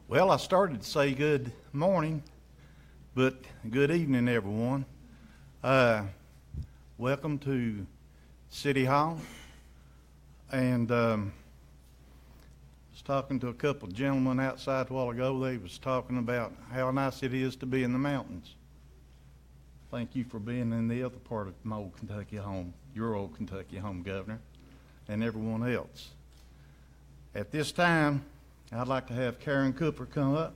Well, I started to say good morning, but good evening, everyone. Welcome to City Hall. And I was talking to a couple of gentlemen outside a while ago. They was talking about how nice it is to be in the mountains. Thank you for being in the other part of my old Kentucky home, your old Kentucky home, Governor, and everyone else. At this time, I'd like to have Karen Cooper come up.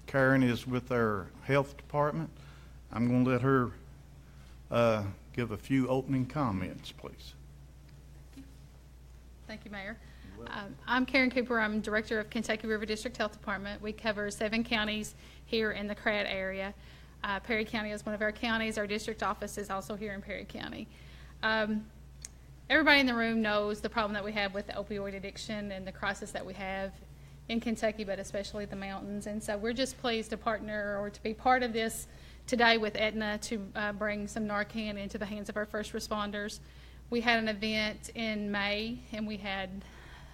Karen is with our health department. I'm going to let her give a few opening comments, please. Thank you, Mayor. I'm Karen Cooper. I'm Director of Kentucky River District Health Department. We cover 7 counties here in the Cradd area. Perry County is one of our counties. Our district office is also here in Perry County. Everybody in the room knows the problem that we have with the opioid addiction and the crisis that we have in Kentucky, but especially the mountains. And so we're just pleased to partner or to be part of this today with Aetna to bring some NARCAN into the hands of our first responders. We had an event in May, and we had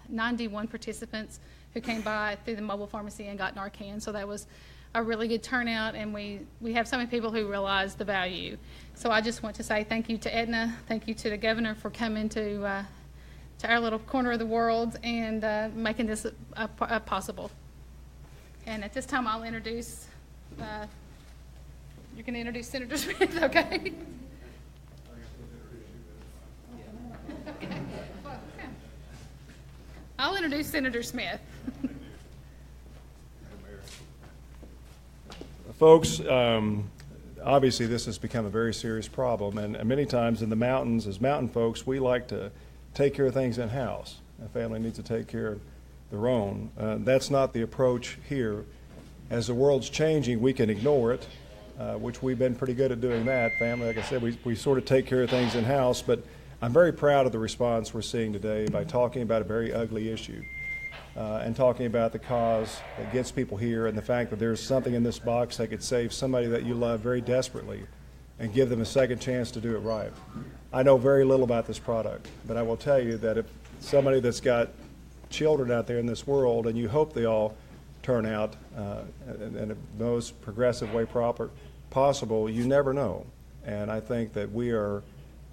91 participants who came by through the mobile pharmacy and got NARCAN. So that was a really good turnout, and we have so many people who realize the value. So I just want to say thank you to Aetna, thank you to the governor for coming to our little corner of the world and making this possible. And at this time, I'll introduce, you can introduce Senator Smith, okay? Okay. Well, okay. I'll introduce Senator Smith. Folks, obviously this has become a very serious problem, and many times in the mountains, as mountain folks, we like to take care of things in-house. A family needs to take care of their own. That's not the approach here. As the world's changing, we can ignore it, which we've been pretty good at doing that. Family, like I said, we sort of take care of things in-house, but I'm very proud of the response we're seeing today by talking about a very ugly issue. And talking about the cause that gets people here and the fact that there's something in this box that could save somebody that you love very desperately and give them a second chance to do it right. I know very little about this product, but I will tell you that if somebody that's got children out there in this world, and you hope they all turn out in the most progressive way possible, you never know. And I think that we are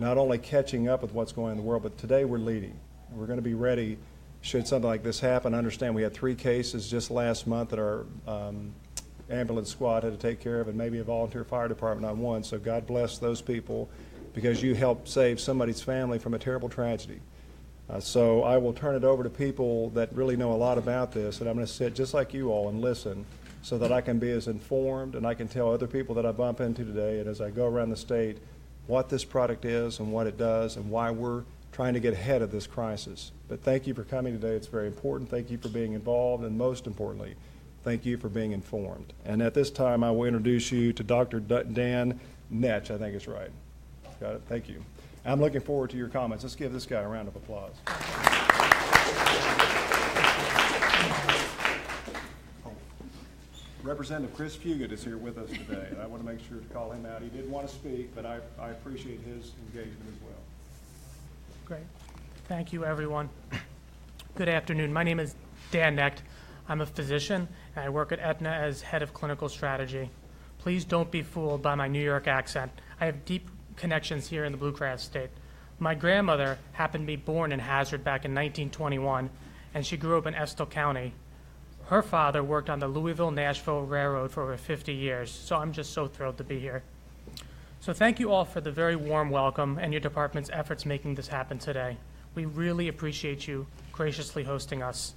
not only catching up with what's going on in the world, but today we're leading. We're going to be ready should something like this happen. I understand we had 3 cases just last month that our ambulance squad had to take care of, and maybe a volunteer fire department on one. So God bless those people, because you helped save somebody's family from a terrible tragedy. So I will turn it over to people that really know a lot about this, and I'm going to sit just like you all and listen so that I can be as informed and I can tell other people that I bump into today and as I go around the state what this product is and what it does and why we're trying to get ahead of this crisis. But thank you for coming today. It's very important. Thank you for being involved, and most importantly, thank you for being informed. And at this time, I will introduce you to Dr. Dan Netsch, I think it's right. Got it? Thank you. I'm looking forward to your comments. Let's give this guy a round of applause. Representative Chris Fugit is here with us today, and I want to make sure to call him out. He didn't want to speak, but I appreciate his engagement as well. Great. Thank you, everyone. Good afternoon. My name is Dan Netsch. I'm a physician, and I work at Aetna as head of clinical strategy. Please don't be fooled by my New York accent. I have deep connections here in the Blue Grass State. My grandmother happened to be born in Hazard back in 1921, and she grew up in Estill County. Her father worked on the Louisville-Nashville Railroad for over 50 years, so I'm just so thrilled to be here. So thank you all for the very warm welcome and your department's efforts making this happen today. We really appreciate you graciously hosting us.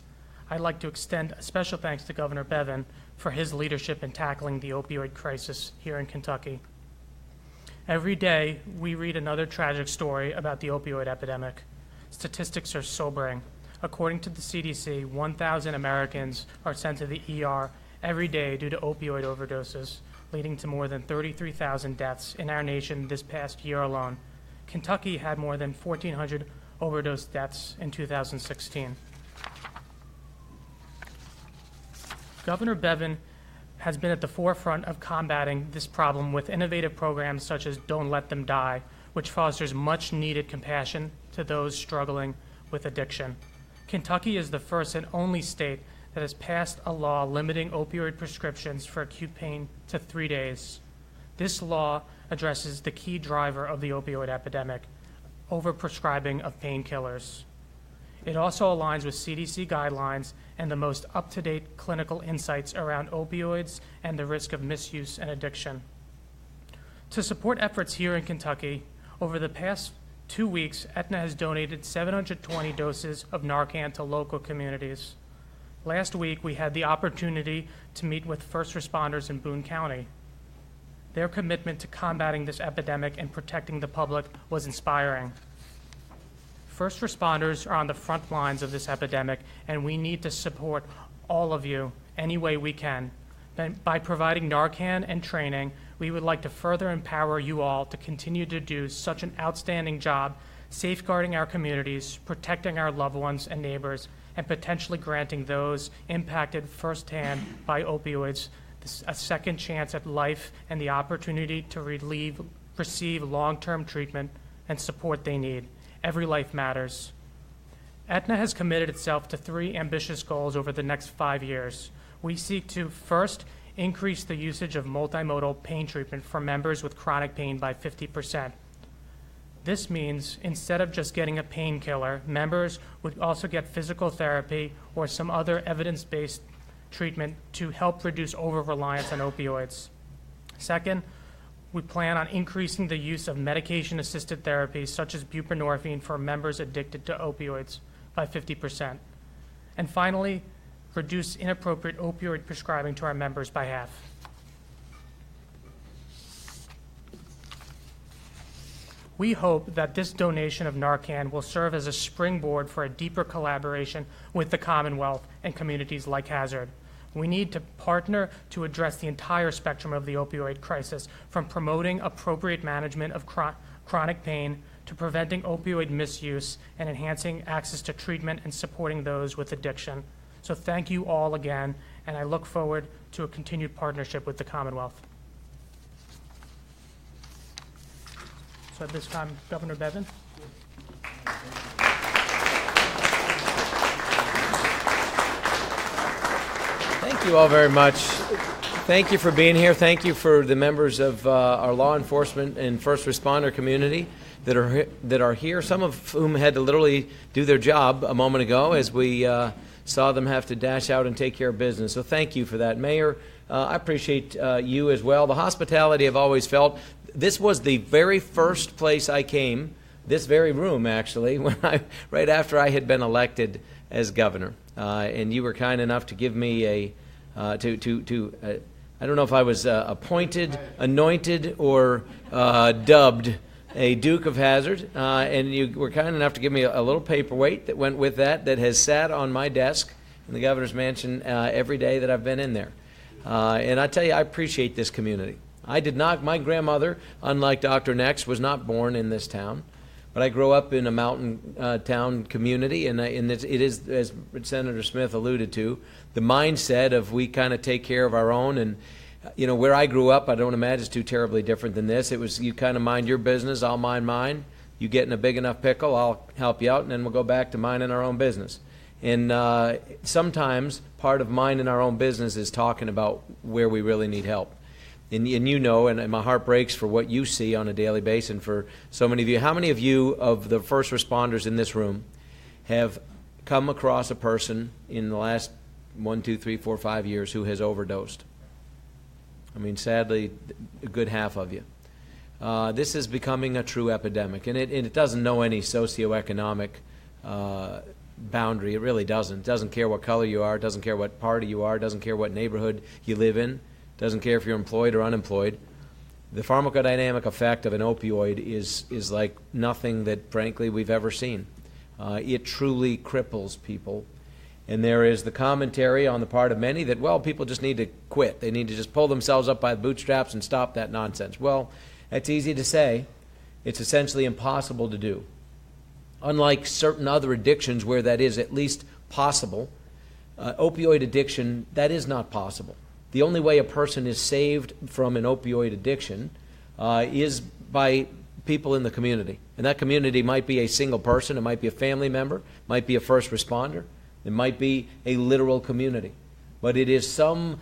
I'd like to extend a special thanks to Governor Bevin for his leadership in tackling the opioid crisis here in Kentucky. Every day, we read another tragic story about the opioid epidemic. Statistics are sobering. According to the CDC, 1,000 Americans are sent to the ER every day due to opioid overdoses, leading to more than 33,000 deaths in our nation this past year alone. Kentucky had more than 1,400 overdose deaths in 2016. Governor Bevin has been at the forefront of combating this problem with innovative programs such as Don't Let Them Die, which fosters much needed compassion to those struggling with addiction. Kentucky is the first and only state that has passed a law limiting opioid prescriptions for acute pain to 3 days. This law addresses the key driver of the opioid epidemic, overprescribing of painkillers. It also aligns with CDC guidelines and the most up-to-date clinical insights around opioids and the risk of misuse and addiction. To support efforts here in Kentucky, over the past 2 weeks, Aetna has donated 720 doses of NARCAN to local communities. Last week, we had the opportunity to meet with first responders in Boone County. Their commitment to combating this epidemic and protecting the public was inspiring. First responders are on the front lines of this epidemic, and we need to support all of you any way we can. By providing NARCAN and training, we would like to further empower you all to continue to do such an outstanding job safeguarding our communities, protecting our loved ones and neighbors, and potentially granting those impacted firsthand by opioids a second chance at life and the opportunity to receive long-term treatment and support they need. Every life matters. Aetna has committed itself to 3 ambitious goals over the next 5 years. We seek to, first, increase the usage of multimodal pain treatment for members with chronic pain by 50%. This means instead of just getting a painkiller, members would also get physical therapy or some other evidence-based treatment to help reduce over-reliance on opioids. Second, we plan on increasing the use of medication-assisted therapies such as buprenorphine for members addicted to opioids by 50%. And finally, reduce inappropriate opioid prescribing to our members by half. We hope that this donation of NARCAN will serve as a springboard for a deeper collaboration with the Commonwealth and communities like Hazard. We need to partner to address the entire spectrum of the opioid crisis, from promoting appropriate management of chronic pain to preventing opioid misuse and enhancing access to treatment and supporting those with addiction. So thank you all again, and I look forward to a continued partnership with the Commonwealth. So at this time, Governor Bevin. Thank you all very much. Thank you for being here. Thank you for the members of our law enforcement and first responder community that are here, some of whom had to literally do their job a moment ago as we saw them have to dash out and take care of business. So thank you for that. Mayor, I appreciate you as well. The hospitality I've always felt. This was the very first place I came, this very room actually, right after I had been elected as governor. And you were kind enough to give me I don't know if I was appointed, anointed, or dubbed a Duke of Hazard, and you were kind enough to give me a little paperweight that went with that has sat on my desk in the governor's mansion every day that I've been in there. And I tell you, I appreciate this community. My grandmother, unlike Dr. Nex, was not born in this town, but I grew up in a mountain town community, and it is, as Senator Smith alluded to, the mindset of we kind of take care of our own. And you know, where I grew up, I don't imagine it's too terribly different than this. It was you kind of mind your business, I'll mind mine. You get in a big enough pickle, I'll help you out, and then we'll go back to minding our own business. And sometimes part of minding our own business is talking about where we really need help. And you know, and my heart breaks for what you see on a daily basis, and for so many of you. How many of you, of the first responders in this room, have come across a person in the last 1, 2, 3, 4, 5 years who has overdosed? I mean, sadly, a good half of you. This is becoming a true epidemic, and it doesn't know any socioeconomic boundary. It really doesn't. It doesn't care what color you are. It doesn't care what party you are. It doesn't care what neighborhood you live in. Doesn't care if you're employed or unemployed. The pharmacodynamic effect of an opioid is like nothing that, frankly, we've ever seen. It truly cripples people. And there is the commentary on the part of many that, well, people just need to quit. They need to just pull themselves up by the bootstraps and stop that nonsense. Well, that's easy to say. It's essentially impossible to do. Unlike certain other addictions where that is at least possible, opioid addiction, that is not possible. The only way a person is saved from an opioid addiction is by people in the community. And that community might be a single person, it might be a family member, it might be a first responder, it might be a literal community. But it is some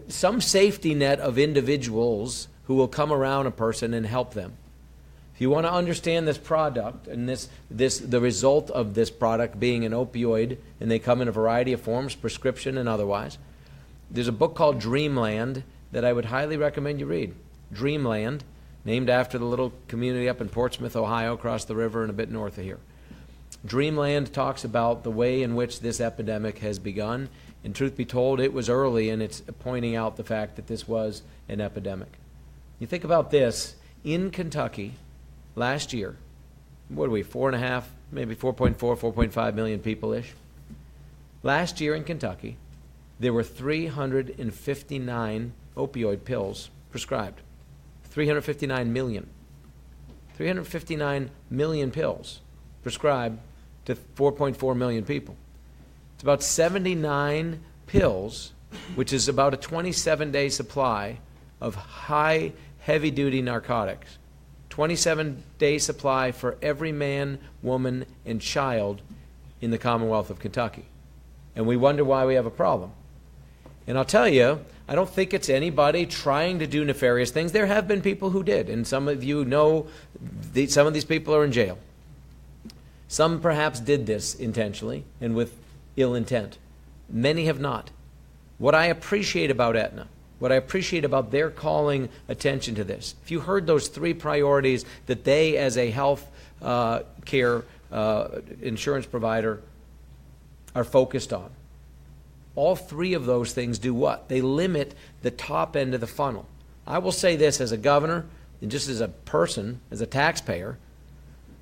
safety net of individuals who will come around a person and help them. If you want to understand this product and the result of this product being an opioid, and they come in a variety of forms, prescription and otherwise, there's a book called Dreamland that I would highly recommend you read. Dreamland, named after the little community up in Portsmouth, Ohio, across the river and a bit north of here. Dreamland talks about the way in which this epidemic has begun, and truth be told, it was early, and it's pointing out the fact that this was an epidemic. You think about this, in Kentucky, last year, what are we, 4.5, maybe 4.4, 4.5 million people-ish? Last year in Kentucky, there were 359 opioid pills prescribed. 359 million. 359 million pills prescribed to 4.4 million people. It's about 79 pills, which is about a 27-day supply of high, heavy-duty narcotics. 27-day supply for every man, woman, and child in the Commonwealth of Kentucky. And we wonder why we have a problem. And I'll tell you, I don't think it's anybody trying to do nefarious things. There have been people who did, and some of you know some of these people are in jail. Some perhaps did this intentionally and with ill intent. Many have not. What I appreciate about Aetna, what I appreciate about their calling attention to this, if you heard those three priorities that they as a health care insurance provider are focused on, all three of those things do what? They limit the top end of the funnel. I will say this as a governor and just as a person, as a taxpayer,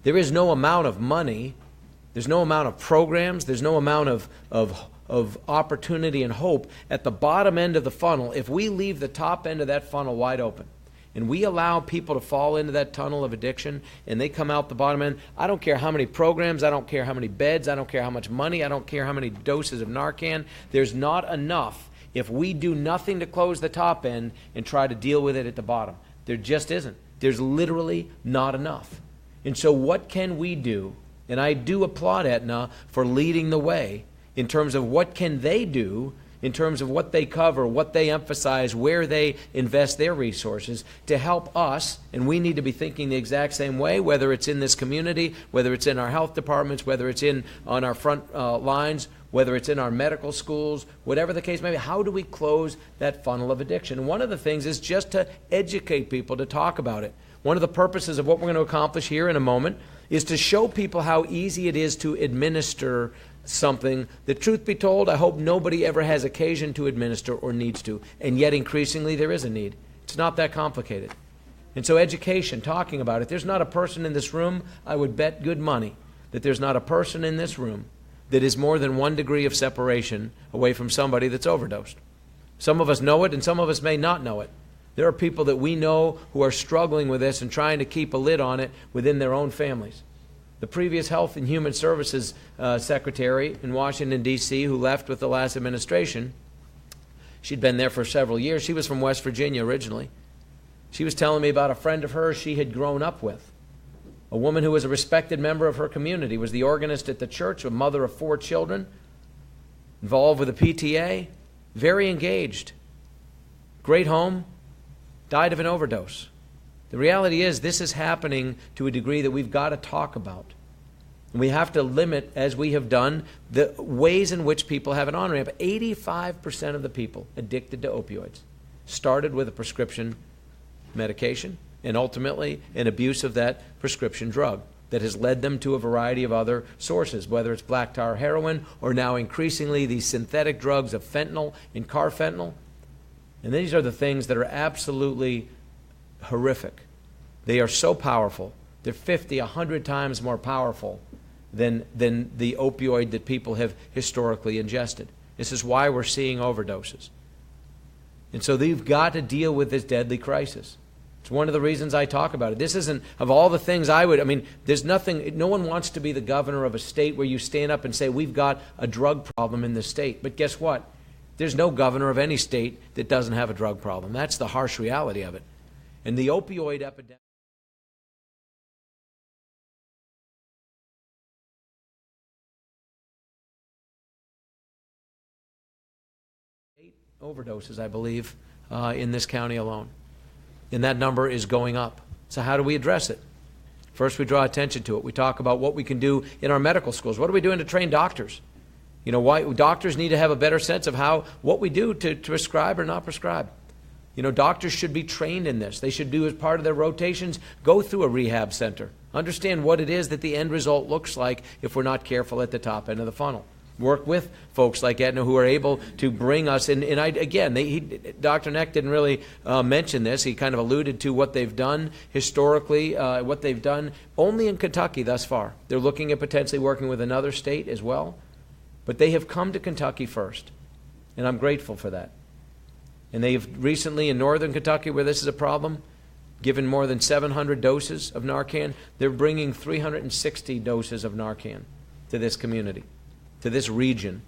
there is no amount of money, there's no amount of programs, there's no amount of opportunity and hope at the bottom end of the funnel if we leave the top end of that funnel wide open and we allow people to fall into that tunnel of addiction and they come out the bottom end. I don't care how many programs, I don't care how many beds, I don't care how much money, I don't care how many doses of NARCAN. There's not enough if we do nothing to close the top end and try to deal with it at the bottom. There just isn't. There's literally not enough. And so what can we do? And I do applaud Aetna for leading the way in terms of what can they do, in terms of what they cover, what they emphasize, where they invest their resources to help us. And we need to be thinking the exact same way, whether it's in this community, whether it's in our health departments, whether it's on our front lines, whether it's in our medical schools, whatever the case may be. How do we close that funnel of addiction? And one of the things is just to educate people, to talk about it. One of the purposes of what we're going to accomplish here in a moment is to show people how easy it is to administer something that, truth be told, I hope nobody ever has occasion to administer or needs to, and yet increasingly there is a need. It's not that complicated. And so education, talking about it. There's not a person in this room, I would bet good money, that there's not a person in this room that is more than 1 degree of separation away from somebody that's overdosed. Some of us know it and some of us may not know it. There are people that we know who are struggling with this and trying to keep a lid on it within their own families. The previous Health and Human Services Secretary in Washington, D.C., who left with the last administration, she'd been there for several years. She was from West Virginia originally. She was telling me about a friend of hers she had grown up with, a woman who was a respected member of her community, was the organist at the church, a mother of 4 children, involved with the PTA, very engaged, great home, died of an overdose. The reality is this is happening to a degree that we've got to talk about. And we have to limit, as we have done, the ways in which people have an on-ramp. 85% of the people addicted to opioids started with a prescription medication and ultimately an abuse of that prescription drug that has led them to a variety of other sources, whether it's black tar heroin or now increasingly these synthetic drugs of fentanyl and carfentanil. And these are the things that are absolutely horrific. They are so powerful. They're 50, 100 times more powerful than the opioid that people have historically ingested. This is why we're seeing overdoses. And so they've got to deal with this deadly crisis. It's one of the reasons I talk about it. This isn't, of all the things there's nothing, no one wants to be the governor of a state where you stand up and say, we've got a drug problem in this state. But guess what? There's no governor of any state that doesn't have a drug problem. That's the harsh reality of it. And the opioid epidemic overdoses, I believe, in this county alone. And that number is going up. So how do we address it? First, we draw attention to it. We talk about what we can do in our medical schools. What are we doing to train doctors? You know, why doctors need to have a better sense of what we do to prescribe or not prescribe. You know, doctors should be trained in this. They should do, as part of their rotations, go through a rehab center. Understand what it is that the end result looks like if we're not careful at the top end of the funnel. Work with folks like Aetna who are able to bring us, Dr. Neck didn't really mention this. He kind of alluded to what they've done historically, what they've done only in Kentucky thus far. They're looking at potentially working with another state as well. But they have come to Kentucky first, and I'm grateful for that. And they've recently, in northern Kentucky, where this is a problem, given more than 700 doses of NARCAN. They're bringing 360 doses of NARCAN to this community, to this region,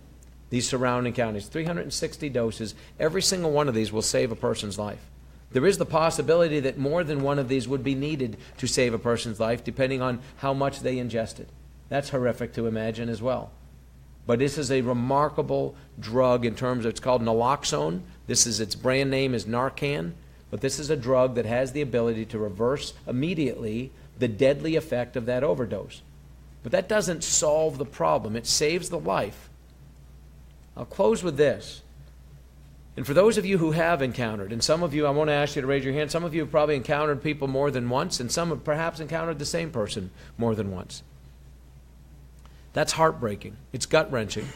these surrounding counties. 360 doses. Every single one of these will save a person's life. There is the possibility that more than one of these would be needed to save a person's life, depending on how much they ingested. That's horrific to imagine as well. But this is a remarkable drug in terms of, it's called naloxone. Its brand name is NARCAN. But this is a drug that has the ability to reverse immediately the deadly effect of that overdose. But that doesn't solve the problem. It saves the life. I'll close with this. And for those of you who have encountered, and some of you, I won't ask you to raise your hand, some of you have probably encountered people more than once, and some have perhaps encountered the same person more than once. That's heartbreaking. It's gut-wrenching.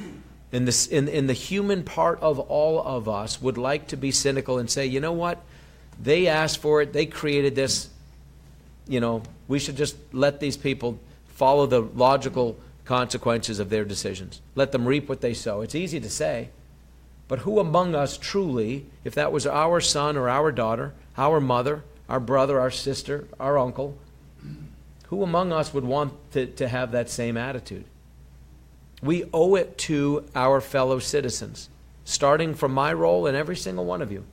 And the human part of all of us would like to be cynical and say, you know what? They asked for it. They created this. You know, we should just let these people follow the logical consequences of their decisions. Let them reap what they sow. It's easy to say. But who among us truly, if that was our son or our daughter, our mother, our brother, our sister, our uncle, who among us would want to have that same attitude? We owe it to our fellow citizens, starting from my role and every single one of you.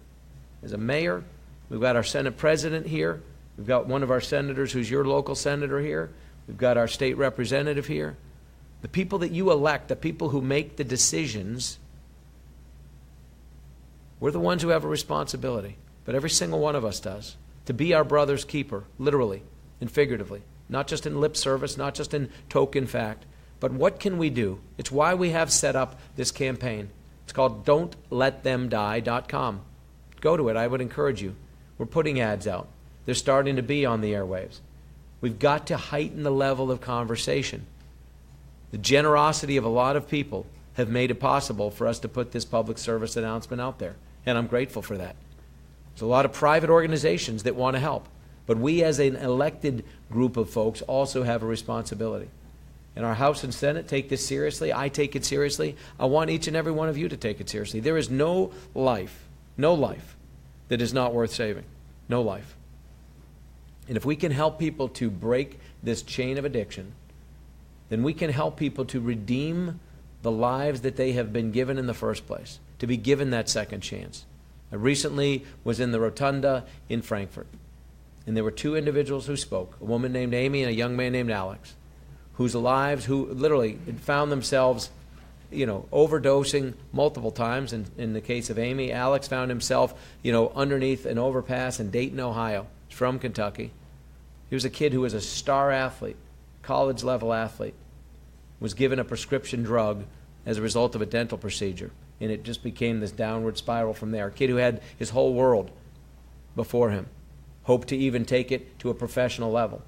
As a mayor, we've got our Senate president here. We've got one of our senators who's your local senator here. We've got our state representative here. The people that you elect, the people who make the decisions, we're the ones who have a responsibility. But every single one of us does. To be our brother's keeper, literally and figuratively. Not just in lip service, not just in token fact. But what can we do? It's why we have set up this campaign. It's called Don'tLetThemDie.com. Go to it. I would encourage you. We're putting ads out. They're starting to be on the airwaves. We've got to heighten the level of conversation. The generosity of a lot of people have made it possible for us to put this public service announcement out there, and I'm grateful for that. There's a lot of private organizations that want to help, but we as an elected group of folks also have a responsibility. And our House and Senate take this seriously. I take it seriously. I want each and every one of you to take it seriously. There is no life that is not worth saving. No life. And if we can help people to break this chain of addiction, then we can help people to redeem the lives that they have been given in the first place, to be given that second chance. I recently was in the Rotunda in Frankfurt, and there were two individuals who spoke, a woman named Amy and a young man named Alex, whose lives, who literally found themselves, overdosing multiple times. In the case of Amy, Alex found himself, underneath an overpass in Dayton, Ohio. He's from Kentucky. He was a kid who was a star athlete, college-level athlete, was given a prescription drug as a result of a dental procedure, and it just became this downward spiral from there. A kid who had his whole world before him, hoped to even take it to a professional level,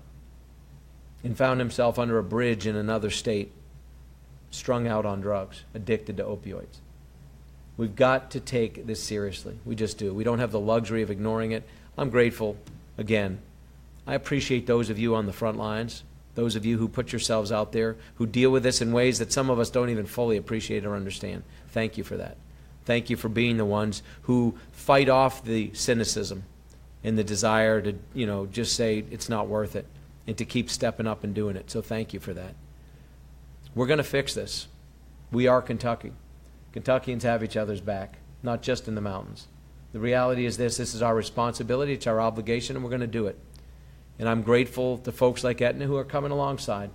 and found himself under a bridge in another state, strung out on drugs, addicted to opioids. We've got to take this seriously. We just do. We don't have the luxury of ignoring it. I'm grateful, again. I appreciate those of you on the front lines, those of you who put yourselves out there, who deal with this in ways that some of us don't even fully appreciate or understand. Thank you for that. Thank you for being the ones who fight off the cynicism and the desire to, just say it's not worth it, and to keep stepping up and doing it. So thank you for that. We're going to fix this. We are Kentucky. Kentuckians have each other's back, not just in the mountains. The reality is this is our responsibility, it's our obligation, and we're going to do it. And I'm grateful to folks like Aetna who are coming alongside.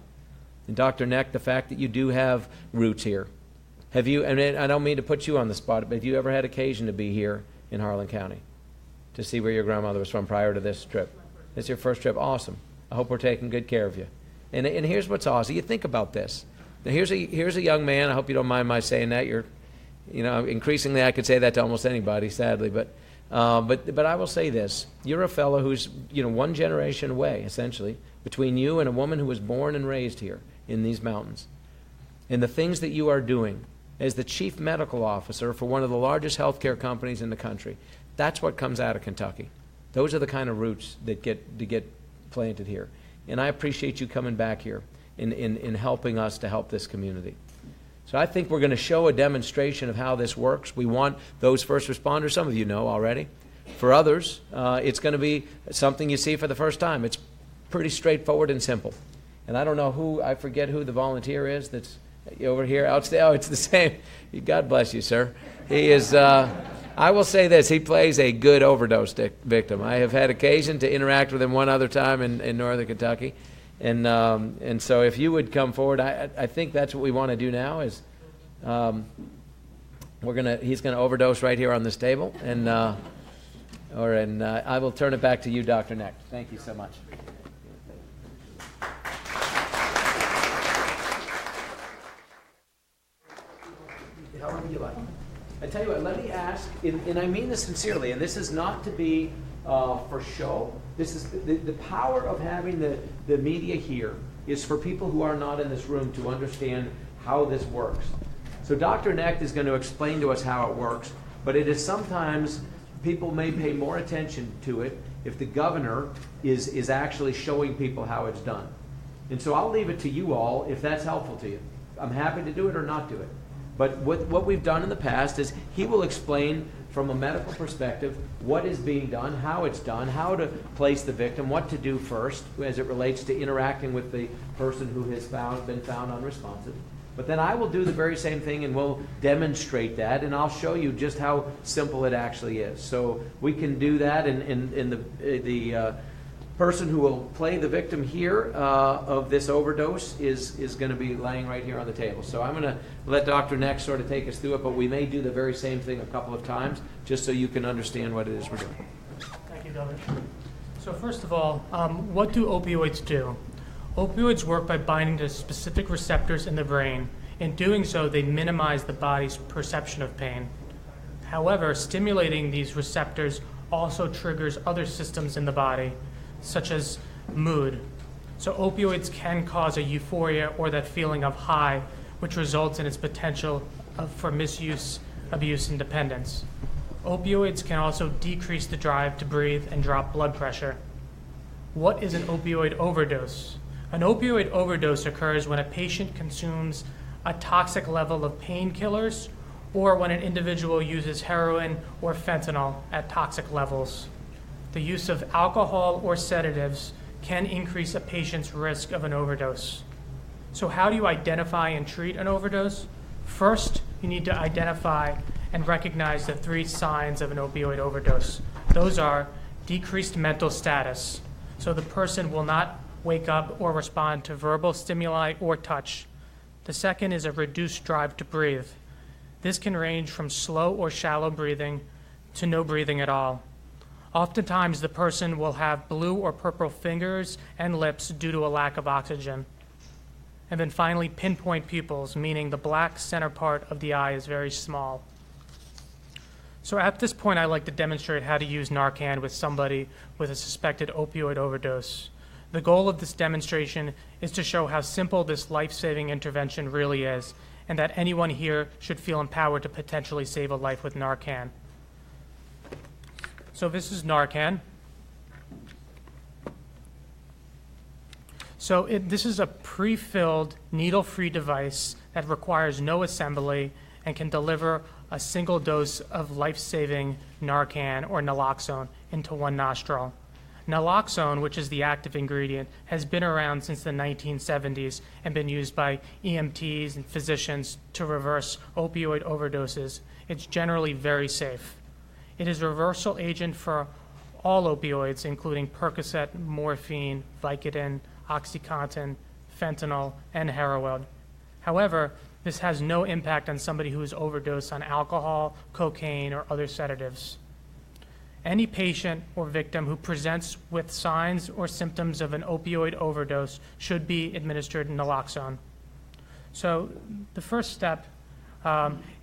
And Dr. Neck, the fact that you do have roots here, Have you, and I don't mean to put you on the spot, but have you ever had occasion to be here in Harlan County to see where your grandmother was from prior to this trip? It's your first trip. Awesome. I hope we're taking good care of you. And here's what's awesome. You think about this. Now, here's a young man. I hope you don't mind my saying that. Increasingly I could say that to almost anybody, sadly. But I will say this. You're a fellow who's, one generation away, essentially, between you and a woman who was born and raised here in these mountains. And the things that you are doing as the chief medical officer for one of the largest healthcare companies in the country, that's what comes out of Kentucky. Those are the kind of roots that get planted here. And I appreciate you coming back here in helping us to help this community. So I think we're going to show a demonstration of how this works. We want those first responders, some of you know already. For others, it's going to be something you see for the first time. It's pretty straightforward and simple. And I don't know I forget who the volunteer is that's over here. Oh, it's the same. God bless you, sir. He is, I will say this, he plays a good overdose victim. I have had occasion to interact with him one other time in northern Kentucky. And so if you would come forward, I think that's what we want to do now is he's going to overdose right here on this table. And I will turn it back to you, Dr. Neck. Thank you so much. However you like. I tell you what, let me ask, and I mean this sincerely, and this is not to be for show. This is the power of having the media here is for people who are not in this room to understand how this works. So Dr. Necht is going to explain to us how it works, but it is sometimes people may pay more attention to it if the governor is actually showing people how it's done. And so I'll leave it to you all if that's helpful to you. I'm happy to do it or not do it. But what we've done in the past is he will explain from a medical perspective what is being done, how it's done, how to place the victim, what to do first as it relates to interacting with the person who has been found unresponsive. But then I will do the very same thing and we'll demonstrate that, and I'll show you just how simple it actually is. So we can do that, and the person who will play the victim here of this overdose is going to be laying right here on the table. So I'm going to let Dr. Neck sort of take us through it, but we may do the very same thing a couple of times just so you can understand what it is we're doing. Thank you, Governor. So first of all, what do opioids do? Opioids work by binding to specific receptors in the brain. In doing so, they minimize the body's perception of pain. However, stimulating these receptors also triggers other systems in the body, such as mood. So opioids can cause a euphoria or that feeling of high, which results in its potential for misuse, abuse, and dependence. Opioids can also decrease the drive to breathe and drop blood pressure. What is an opioid overdose? An opioid overdose occurs when a patient consumes a toxic level of painkillers or when an individual uses heroin or fentanyl at toxic levels. The use of alcohol or sedatives can increase a patient's risk of an overdose. So how do you identify and treat an overdose? First, you need to identify and recognize the 3 signs of an opioid overdose. Those are decreased mental status. So the person will not wake up or respond to verbal stimuli or touch. The second is a reduced drive to breathe. This can range from slow or shallow breathing to no breathing at all. Oftentimes, the person will have blue or purple fingers and lips due to a lack of oxygen. And then finally, pinpoint pupils, meaning the black center part of the eye is very small. So at this point, I'd like to demonstrate how to use NARCAN with somebody with a suspected opioid overdose. The goal of this demonstration is to show how simple this life-saving intervention really is, and that anyone here should feel empowered to potentially save a life with NARCAN. So this is NARCAN. So this is a pre-filled, needle-free device that requires no assembly and can deliver a single dose of life-saving NARCAN or naloxone into one nostril. Naloxone, which is the active ingredient, has been around since the 1970s and been used by EMTs and physicians to reverse opioid overdoses. It's generally very safe. It is a reversal agent for all opioids, including Percocet, morphine, Vicodin, OxyContin, fentanyl, and heroin. However, This has no impact on somebody who is overdosed on alcohol, cocaine, or other sedatives. Any patient or victim who presents with signs or symptoms of an opioid overdose should be administered naloxone. So the first step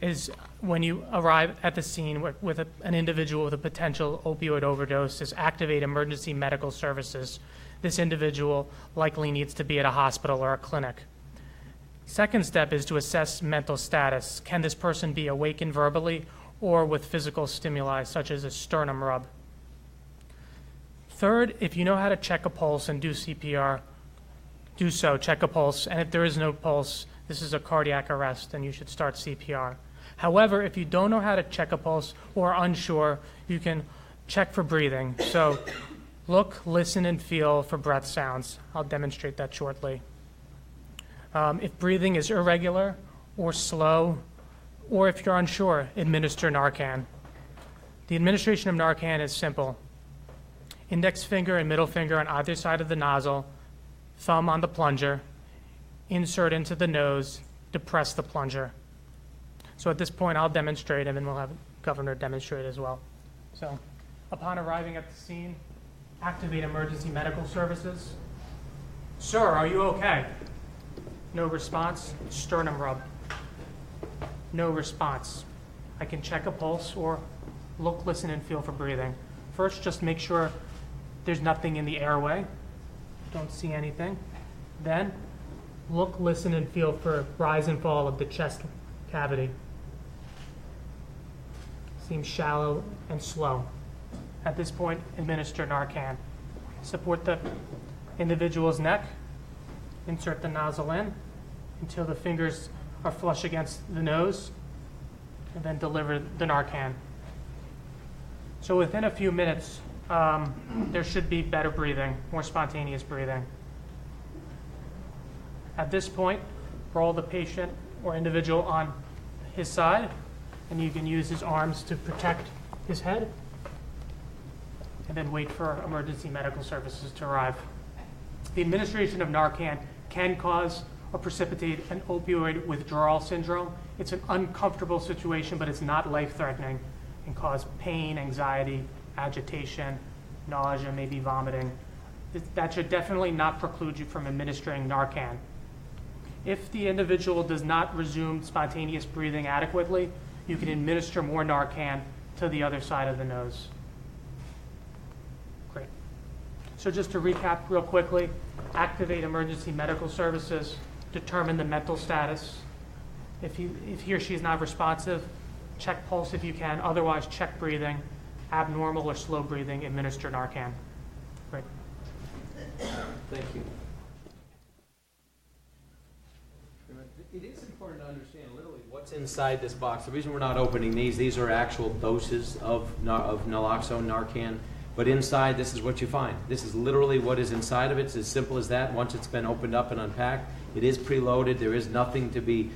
is when you arrive at the scene with an individual with a potential opioid overdose is activate emergency medical services. This individual likely needs to be at a hospital or a clinic. Second step is to assess mental status. Can this person be awakened verbally or with physical stimuli such as a sternum rub? Third, if you know how to check a pulse and do CPR, do so, check a pulse, and if there is no pulse, this is a cardiac arrest and you should start CPR. However, if you don't know how to check a pulse or are unsure, you can check for breathing. So look, listen, and feel for breath sounds. I'll demonstrate that shortly. If breathing is irregular or slow, or if you're unsure, administer NARCAN. The administration of NARCAN is simple. Index finger and middle finger on either side of the nozzle, thumb on the plunger, insert into the nose, depress the plunger. So at this point, I'll demonstrate, and then we'll have Governor demonstrate as well. So upon arriving at the scene, activate emergency medical services. Sir, are you okay? No response, sternum rub. No response. I can check a pulse or look, listen, and feel for breathing. First, just make sure there's nothing in the airway. Don't see anything. Then, look, listen, and feel for rise and fall of the chest cavity. Seems shallow and slow. At this point, administer NARCAN. Support the individual's neck. Insert the nozzle in until the fingers are flush against the nose, and then deliver the NARCAN. So within a few minutes, there should be better breathing, more spontaneous breathing. At this point, roll the patient or individual on his side, and you can use his arms to protect his head, and then wait for emergency medical services to arrive. The administration of NARCAN can cause or precipitate an opioid withdrawal syndrome. It's an uncomfortable situation, but it's not life-threatening, and cause pain, anxiety, agitation, nausea, maybe vomiting. That should definitely not preclude you from administering NARCAN. If the individual does not resume spontaneous breathing adequately, you can administer more NARCAN to the other side of the nose. Great. So just to recap real quickly, activate emergency medical services, determine the mental status. If he or she is not responsive, check pulse if you can. Otherwise, check breathing. Abnormal or slow breathing, administer NARCAN. Great. Thank you. It is important to understand literally what's inside this box. The reason we're not opening these are actual doses of naloxone, NARCAN. But inside, this is what you find. This is literally what is inside of it. It's as simple as that. Once it's been opened up and unpacked, it is preloaded. There is nothing to be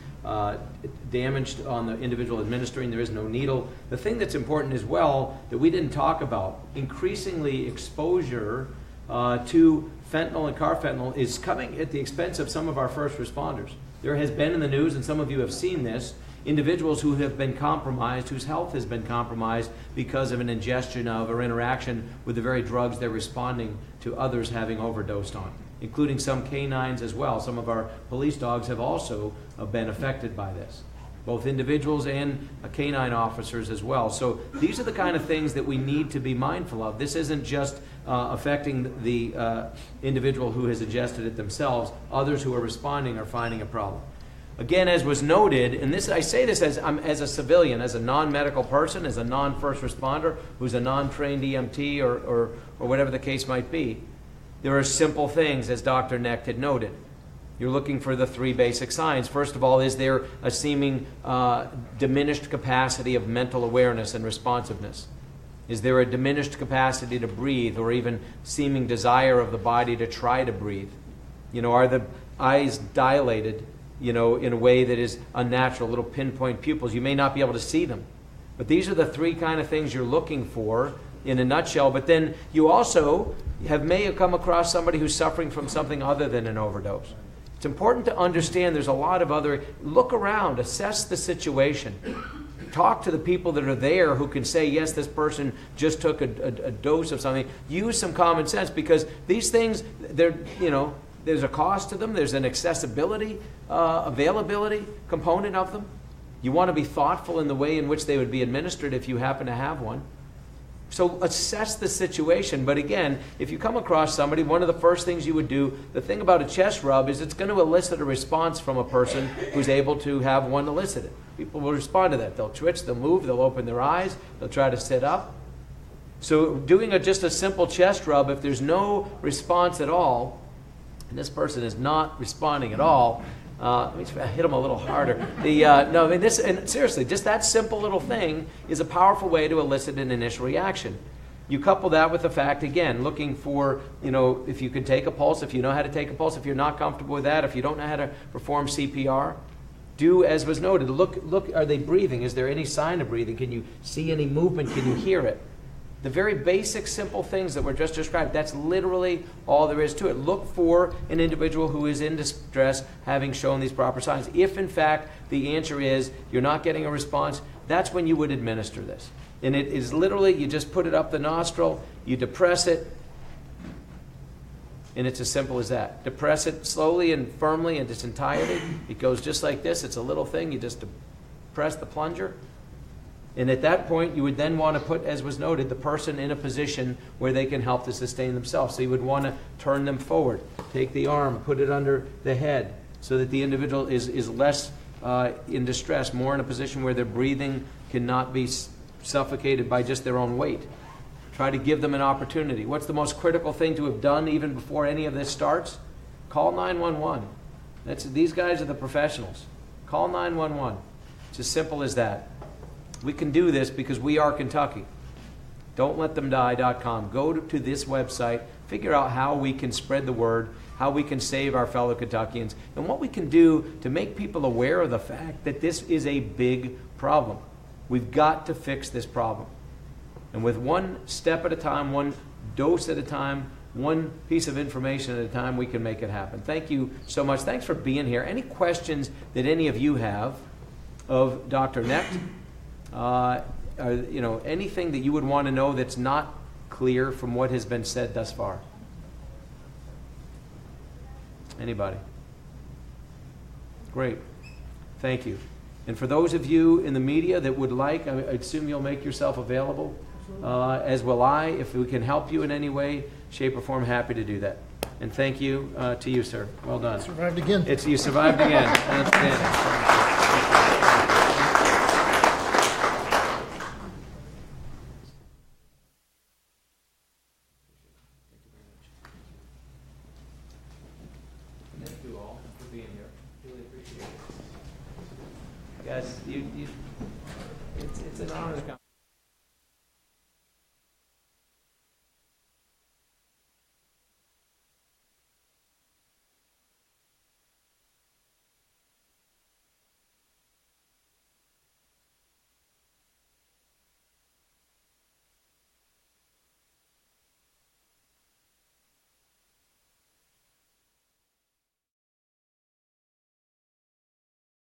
damaged on the individual administering. There is no needle. The thing that's important as well that we didn't talk about, increasingly exposure to fentanyl and carfentanil is coming at the expense of some of our first responders. There has been in the news, and some of you have seen this, individuals who have been compromised, whose health has been compromised because of an ingestion of or interaction with the very drugs they're responding to others having overdosed on, including some canines as well. Some of our police dogs have also been affected by this, both individuals and canine officers as well. So these are the kind of things that we need to be mindful of. This isn't just affecting the individual who has ingested it themselves. Others who are responding are finding a problem. Again, as was noted, and this I say this as a civilian, as a non-medical person, as a non-first responder, who's a non-trained EMT or whatever the case might be, there are simple things, as Dr. Necht had noted. You're looking for the three basic signs. First of all, is there a seeming diminished capacity of mental awareness and responsiveness? Is there a diminished capacity to breathe or even seeming desire of the body to try to breathe? You know, are the eyes dilated, you know, in a way that is unnatural, little pinpoint pupils? You may not be able to see them. But these are the three kind of things you're looking for in a nutshell. But then you also may have come across somebody who's suffering from something other than an overdose. It's important to understand there's a lot of other, look around, assess the situation. Talk to the people that are there who can say, yes, this person just took a dose of something. Use some common sense, because these things, they're, you know, there's a cost to them. There's an accessibility, availability component of them. You want to be thoughtful in the way in which they would be administered if you happen to have one. So assess the situation. But again, if you come across somebody, one of the first things you would do, the thing about a chest rub is it's going to elicit a response from a person who's able to have one elicited. People will respond to that. They'll twitch, they'll move, they'll open their eyes, they'll try to sit up. So doing just a simple chest rub, if there's no response at all, and this person is not responding at all, let me hit them a little harder. No, I mean, this, and seriously, just that simple little thing is a powerful way to elicit an initial reaction. You couple that with the fact, again, looking for, you know, if you can take a pulse, if you know how to take a pulse, if you're not comfortable with that, if you don't know how to perform CPR, do as was noted. Look, are they breathing? Is there any sign of breathing? Can you see any movement? Can you hear it? The very basic, simple things that were just described, that's literally all there is to it. Look for an individual who is in distress, having shown these proper signs. If, in fact, the answer is you're not getting a response, that's when you would administer this. And it is literally, you just put it up the nostril, you depress it, and it's as simple as that. Depress it slowly and firmly in its entirety. It goes just like this. It's a little thing. You just press the plunger. And at that point, you would then want to put, as was noted, the person in a position where they can help to sustain themselves. So you would want to turn them forward. Take the arm, put it under the head so that the individual is less in distress, more in a position where their breathing cannot be suffocated by just their own weight. Try to give them an opportunity. What's the most critical thing to have done even before any of this starts? Call 911. These guys are the professionals. Call 911. It's as simple as that. We can do this because we are Kentucky. Don'tLetThemDie.com. Go to this website, figure out how we can spread the word, how we can save our fellow Kentuckians, and what we can do to make people aware of the fact that this is a big problem. We've got to fix this problem. And with one step at a time, one dose at a time, one piece of information at a time, we can make it happen. Thank you so much. Thanks for being here. Any questions that any of you have of Dr. Knecht? You know, anything that you would want to know that's not clear from what has been said thus far? Anybody? Great. Thank you. And for those of you in the media that would like, I assume you'll make yourself available, as will I. If we can help you in any way, shape, or form, happy to do that. And thank you to you, sir. Well done. Survived again. You survived again. Outstanding. Thank you all for being here. Really appreciate it. Guys, it's an honor to come.